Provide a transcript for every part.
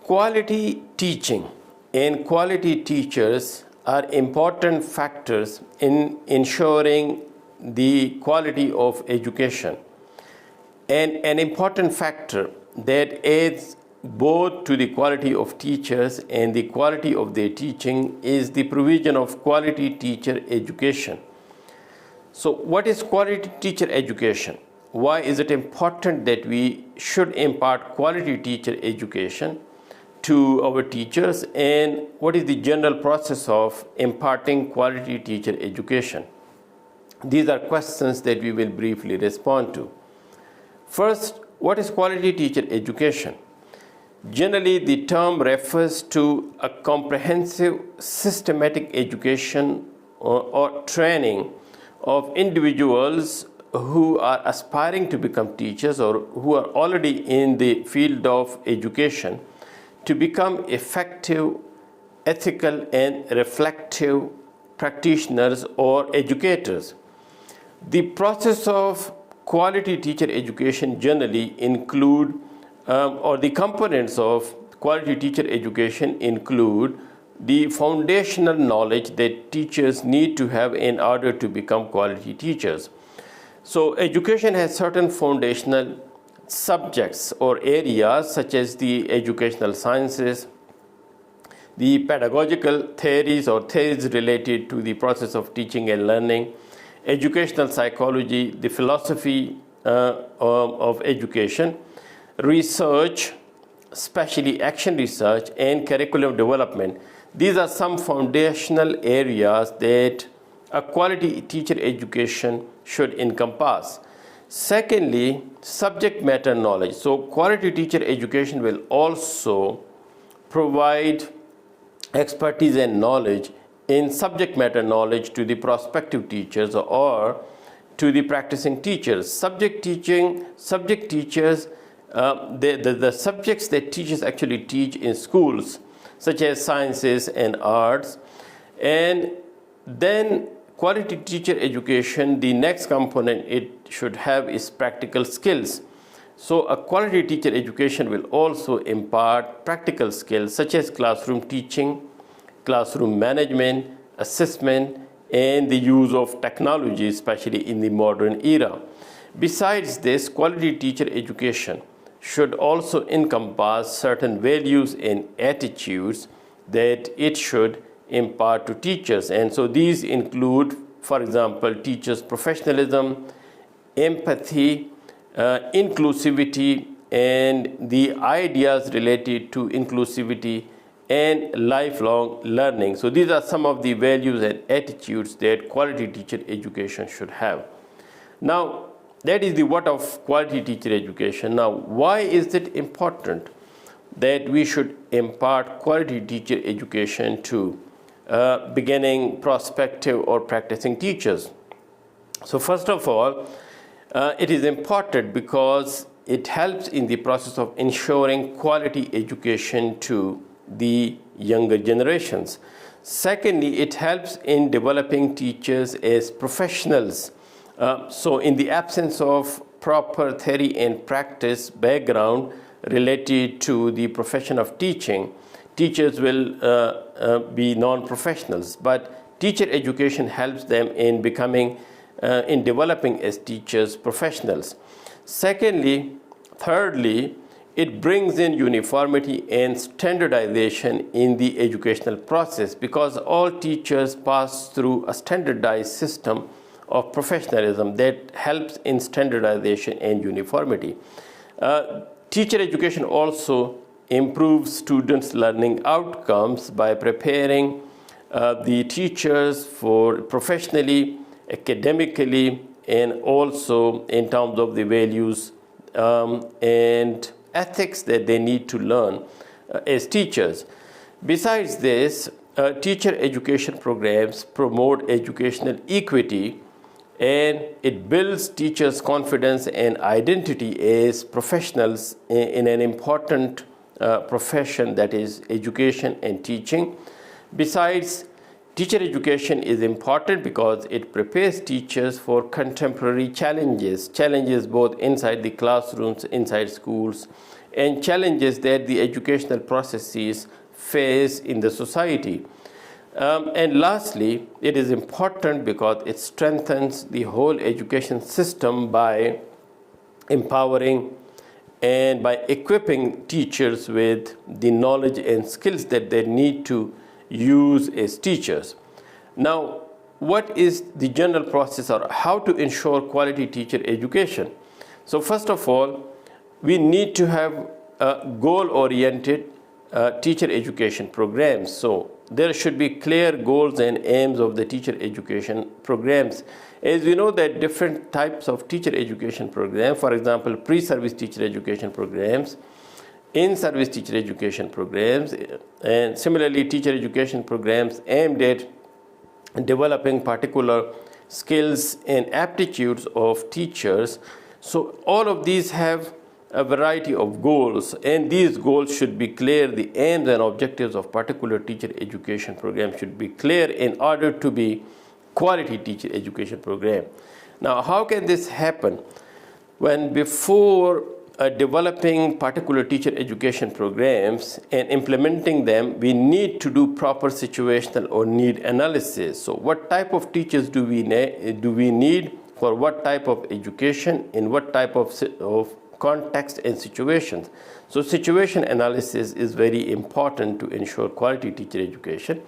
Quality teaching and quality teachers are important factors in ensuring the quality of education. And an important factor that adds both to the quality of teachers and the quality of their teaching is the provision of quality teacher education. So, what is quality teacher education? Why is it important that we should impart quality teacher education to our teachers, and what is the general process of imparting quality teacher education? These are questions that we will briefly respond to. First, what is quality teacher education? Generally, the term refers to a comprehensive systematic education or training of individuals who are aspiring to become teachers or who are already in the field of education to become effective, ethical, and reflective practitioners or educators. The process of quality teacher education generally include, or the components of quality teacher education include the foundational knowledge that teachers need to have in order to become quality teachers. So education has certain foundational subjects or areas such as the educational sciences, the pedagogical theories or theories related to the process of teaching and learning, educational psychology, the philosophy of education, research, especially action research, and curriculum development. These are some foundational areas that a quality teacher education should encompass. Secondly, subject matter knowledge. So quality teacher education will also provide expertise and knowledge in subject matter knowledge to the prospective teachers or to the practicing teachers. Subject teachers, the subjects that teachers actually teach in schools, such as sciences and arts. And then quality teacher education, the next component it should have is practical skills. So a quality teacher education will also impart practical skills such as classroom teaching, classroom management, assessment, and the use of technology, especially in the modern era. Besides this, quality teacher education should also encompass certain values and attitudes that it should impart to teachers. And so these include, for example, teachers' professionalism, empathy, inclusivity, and the ideas related to inclusivity and lifelong learning. So these are some of the values and attitudes that quality teacher education should have. Now, that is the what of quality teacher education. Now, why is it important that we should impart quality teacher education to beginning, prospective, or practicing teachers? So first of all, it is important because it helps in the process of ensuring quality education to the younger generations. Secondly, it helps in developing teachers as professionals. So in the absence of proper theory and practice background related to the profession of teaching, teachers will be non-professionals. But teacher education helps them in becoming, in developing as teachers professionals. Thirdly, it brings in uniformity and standardization in the educational process because all teachers pass through a standardized system of professionalism that helps in standardization and uniformity. Teacher education also improves students' learning outcomes by preparing the teachers for professionally, academically, and also in terms of the values and ethics that they need to learn as teachers. Besides this, teacher education programs promote educational equity, and it builds teachers' confidence and identity as professionals in an important profession, that is education and teaching. Besides, teacher education is important because it prepares teachers for contemporary challenges both inside the classrooms, inside schools, and challenges that the educational processes face in the society. And lastly, it is important because it strengthens the whole education system by empowering and by equipping teachers with the knowledge and skills that they need to use as teachers. Now, what is the general process or how to ensure quality teacher education? So first of all, we need to have goal-oriented teacher education programs. So there should be clear goals and aims of the teacher education programs. As we know that different types of teacher education programs, for example, pre-service teacher education programs, in-service teacher education programs, and similarly teacher education programs aimed at developing particular skills and aptitudes of teachers. So all of these have a variety of goals, and these goals should be clear. The aims and objectives of particular teacher education program should be clear in order to be quality teacher education program. Now, how can this happen? When before developing particular teacher education programs and implementing them, we need to do proper situational or need analysis. So what type of teachers do we need for what type of education, in what type of context and situations? So situation analysis is very important to ensure quality teacher education.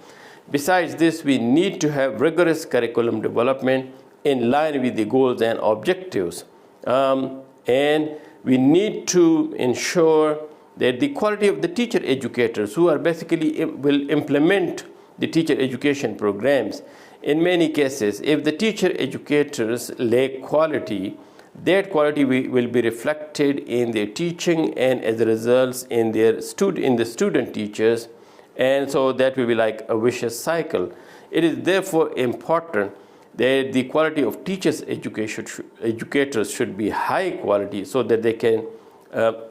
Besides this, we need to have rigorous curriculum development in line with the goals and objectives. And we need to ensure that the quality of the teacher educators who are basically will implement the teacher education programs. In many cases, if the teacher educators lack quality, that quality will be reflected in their teaching and as a result in the student teachers, and so that will be like a vicious cycle. It is therefore important that the quality of teachers educators should be high quality so that they can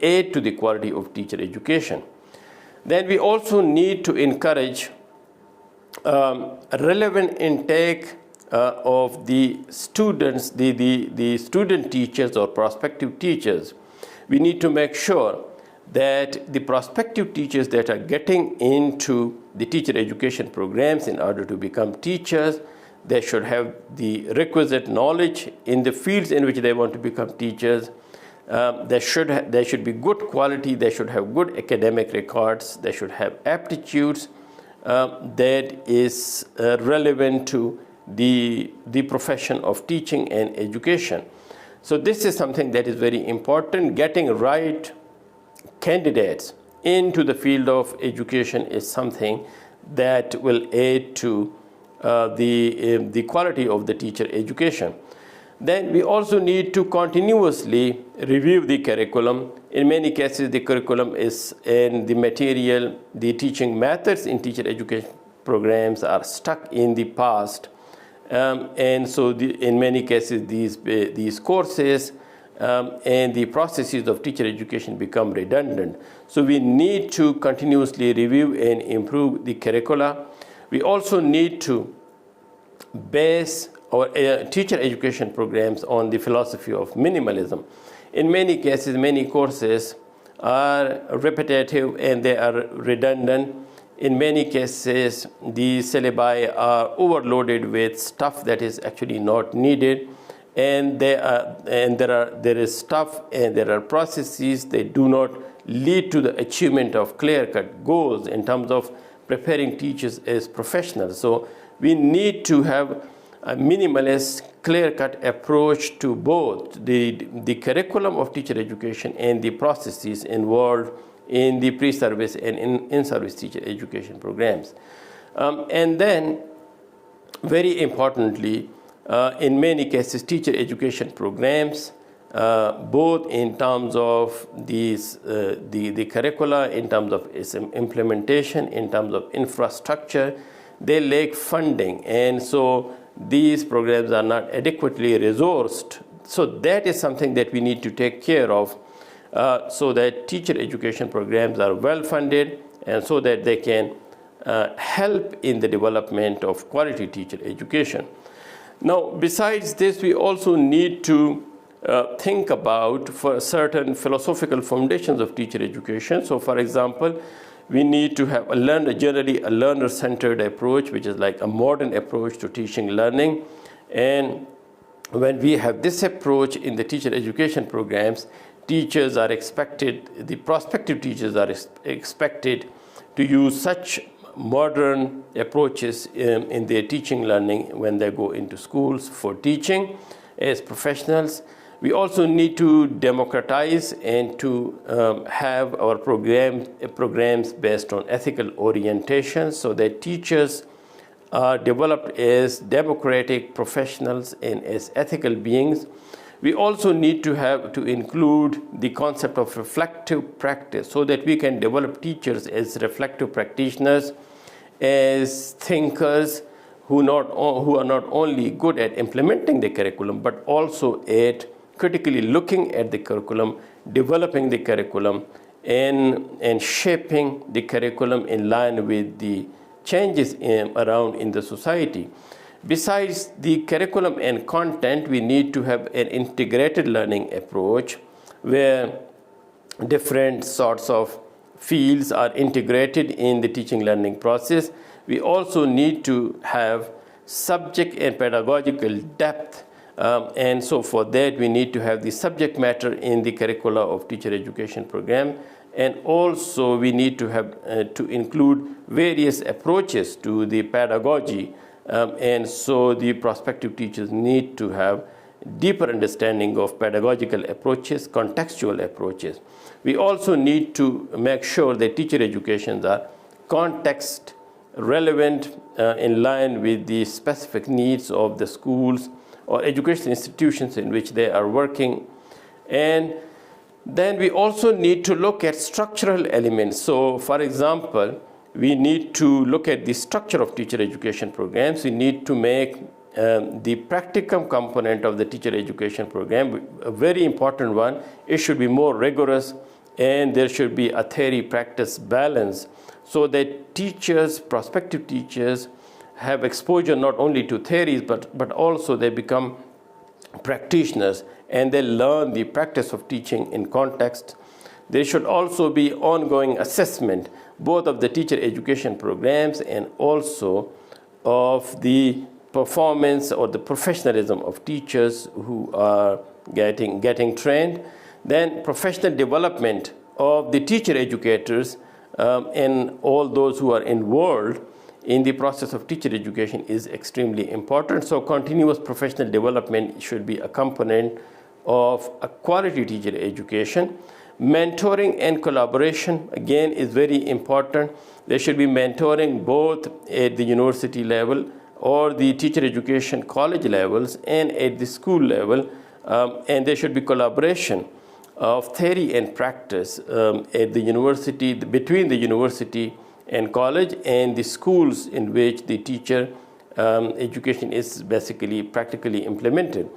aid to the quality of teacher education. Then we also need to encourage relevant intake of the students, the student teachers or prospective teachers. We need to make sure that the prospective teachers that are getting into the teacher education programs in order to become teachers, they should have the requisite knowledge in the fields in which they want to become teachers. They should be good quality, they should have good academic records, they should have aptitudes that is relevant to the profession of teaching and education. So this is something that is very important. Getting right candidates into the field of education is something that will aid to the quality of the teacher education. Then we also need to continuously review the curriculum. In many cases, the curriculum is in the material, the teaching methods in teacher education programs are stuck in the past. And so in many cases, these courses and the processes of teacher education become redundant. So we need to continuously review and improve the curricula. We also need to base our teacher education programs on the philosophy of minimalism. In many cases, many courses are repetitive and they are redundant. In many cases, the syllabi are overloaded with stuff that is actually not needed, and there is stuff and there are processes that do not lead to the achievement of clear-cut goals in terms of preparing teachers as professionals. So we need to have a minimalist, clear-cut approach to both the curriculum of teacher education and the processes involved in the pre-service and in-service teacher education programs. And then, very importantly, in many cases, teacher education programs, both in terms of the curricula, in terms of its implementation, in terms of infrastructure, they lack funding, and so these programs are not adequately resourced. So that is something that we need to take care of, so that teacher education programs are well funded and so that they can help in the development of quality teacher education. Now, besides this, we also need to think about for certain philosophical foundations of teacher education. So, for example, we need to have generally a learner-centered approach, which is like a modern approach to teaching learning. And when we have this approach in the teacher education programs, teachers are expected, the prospective teachers are expected to use such modern approaches in their teaching learning when they go into schools for teaching as professionals. We also need to democratize and to have our programs based on ethical orientation so that teachers are developed as democratic professionals and as ethical beings. We also need to include the concept of reflective practice so that we can develop teachers as reflective practitioners, as thinkers who are not only good at implementing the curriculum but also at critically looking at the curriculum, developing the curriculum, and shaping the curriculum in line with the changes around in the society. Besides the curriculum and content, we need to have an integrated learning approach where different sorts of fields are integrated in the teaching learning process. We also need to have subject and pedagogical depth. And so for that, we need to have the subject matter in the curricula of teacher education program. And also we need to have to include various approaches to the pedagogy. And so the prospective teachers need to have deeper understanding of pedagogical approaches, contextual approaches. We also need to make sure that teacher educations are context relevant, in line with the specific needs of the schools or education institutions in which they are working. And then we also need to look at structural elements. So, for example, we need to look at the structure of teacher education programs. We need to make the practicum component of the teacher education program a very important one. It should be more rigorous, and there should be a theory-practice balance so that teachers, prospective teachers, have exposure not only to theories but also they become practitioners and they learn the practice of teaching in context. There should also be ongoing assessment both of the teacher education programs and also of the performance or the professionalism of teachers who are getting trained. Then professional development of the teacher educators and all those who are involved in the process of teacher education is extremely important. So continuous professional development should be a component of a quality teacher education. Mentoring and collaboration, again, is very important. There should be mentoring both at the university level or the teacher education college levels and at the school level. And there should be collaboration of theory and practice at the university, between the university and college and the schools in which the teacher education is basically practically implemented.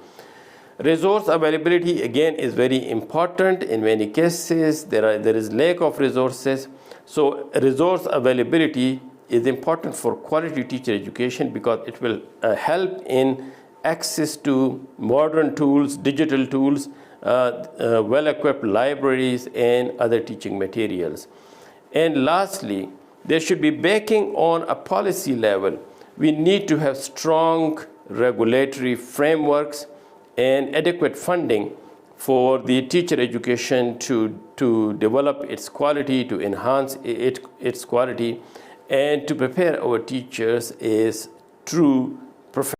Resource availability, again, is very important. In many cases, there is lack of resources. So resource availability is important for quality teacher education because it will help in access to modern tools, digital tools, well-equipped libraries, and other teaching materials. And lastly, there should be backing on a policy level. We need to have strong regulatory frameworks and adequate funding for the teacher education to develop its quality, to enhance its quality, and to prepare our teachers as true professionals.